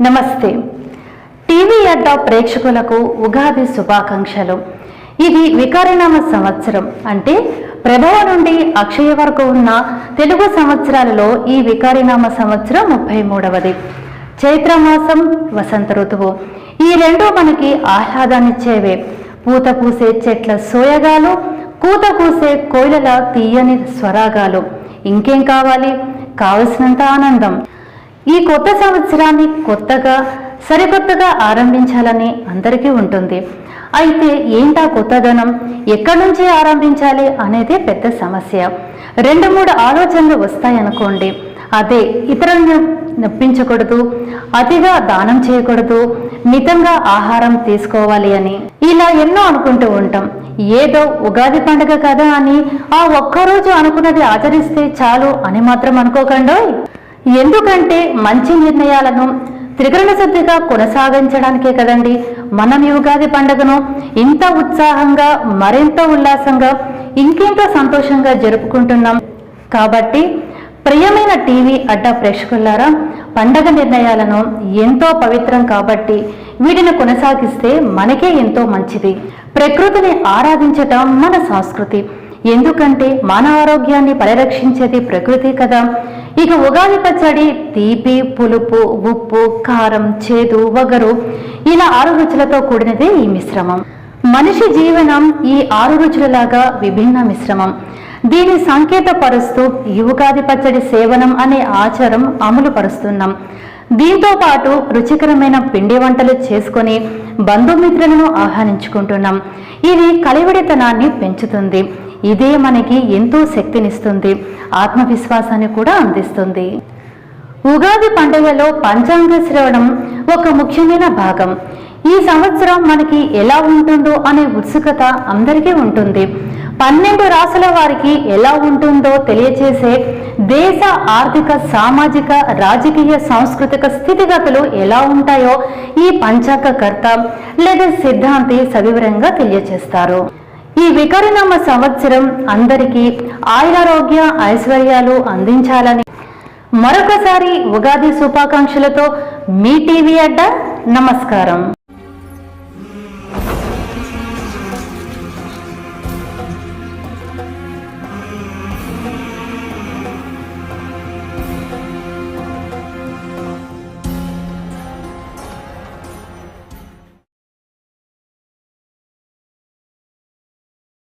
నమస్తే. టీవీ అడ్డా ప్రేక్షకులకు ఉగాది శుభాకాంక్షలు. ఇది వికారినామ సంవత్సరం, అంటే ప్రభవ నుండి అక్షయ వరకు ఉన్న తెలుగు సంవత్సరాలలో ఈ వికారినామ సంవత్సరం 33వది. చైత్రమాసం, వసంత ఋతువు, ఈ రెండు మనకి ఆహ్లాదాన్నిచ్చేవే. పూత పూసే చెట్ల సోయగాలు, కూత కూసే కోయిలల తీయని స్వరాగాలు. ఇంకేం కావాలి? కావలసినంత ఆనందం. ఈ కొత్త సంవత్సరాన్ని కొత్తగా సరికొత్తగా ఆరంభించాలని అందరికీ ఉంటుంది. అయితే ఏంటా కొత్తదనం, ఎక్కడి నుంచి ఆరంభించాలి అనేది పెద్ద సమస్య. 2-3 ఆలోచనలు వస్తాయనుకోండి. అదే ఇతరులను నొప్పించకూడదు, అతిగా దానం చేయకూడదు, మితంగా ఆహారం తీసుకోవాలి అని, ఇలా ఎన్నో అనుకుంటూ ఉంటాం. ఏదో ఉగాది పండుగ కదా అని ఆ ఒక్కరోజు అనుకున్నది ఆచరిస్తే చాలు అని మాత్రం అనుకోకండోయ్. ఎందుకంటే మంచి నిర్ణయాలను త్రికరణ శుద్ధిగా కొనసాగించడానికే కదండి మనం ఈ ఉగాది పండుగను ఇంత ఉత్సాహంగా, మరింత ఉల్లాసంగా, ఇంకెంతో సంతోషంగా జరుపుకుంటున్నాం. కాబట్టి ప్రియమైన టీవీ అడ్డా ప్రేక్షకులారా, పండగ నిర్ణయాలను ఎంతో పవిత్రం కాబట్టి వీటిని కొనసాగిస్తే మనకే ఎంతో మంచిది. ప్రకృతిని ఆరాధించటం మన సంస్కృతి. ఎందుకంటే మన ఆరోగ్యాన్ని పరిరక్షించేది ప్రకృతి కదా. ఇక ఉగాది పచ్చడి తీపి, పులుపు, ఉప్పు, కారం, చేదు, వగరు, ఇలా 6 రుచులతో కూడినదే ఈ మిశ్రమం. మనిషి జీవనం ఈ 6 రుచులలాగా విభిన్న మిశ్రమం. దీన్ని సంకేతపరుస్తూ ఈ ఉగాది పచ్చడి సేవనం అనే ఆచారం అమలు పరుస్తున్నాం. దీంతో పాటు రుచికరమైన పిండి వంటలు చేసుకొని బంధుమిత్రులను ఆహ్వానించుకుంటున్నాం. ఇది కలివిడితనాన్ని పెంచుతుంది. ఇదే మనకి ఎంతో శక్తినిస్తుంది, ఆత్మవిశ్వాసాన్ని కూడా అందిస్తుంది. ఉగాది పండుగలో పంచాంగ శ్రవణం ఒక ముఖ్యమైన భాగం. ఈ సంవత్సరం మనకి ఎలా ఉంటుందో అనే ఉత్సుకత అందరికీ ఉంటుంది. 12 రాసుల వారికి ఎలా ఉంటుందో తెలియచేసే దేశ ఆర్థిక, సామాజిక, రాజకీయ, సాంస్కృతిక స్థితిగతులు ఎలా ఉంటాయో ఈ పంచాంగకర్త లేదా సిద్ధాంతి సవివరంగా తెలియచేస్తారు. ఈ వికారినామ సంవత్సరం అందరికీ ఆయురారోగ్య, ఐశ్వర్యాలు అందించాలని మరొకసారి ఉగాది శుభాకాంక్షలతో మీ టీవీ అడ్డా. నమస్కారం.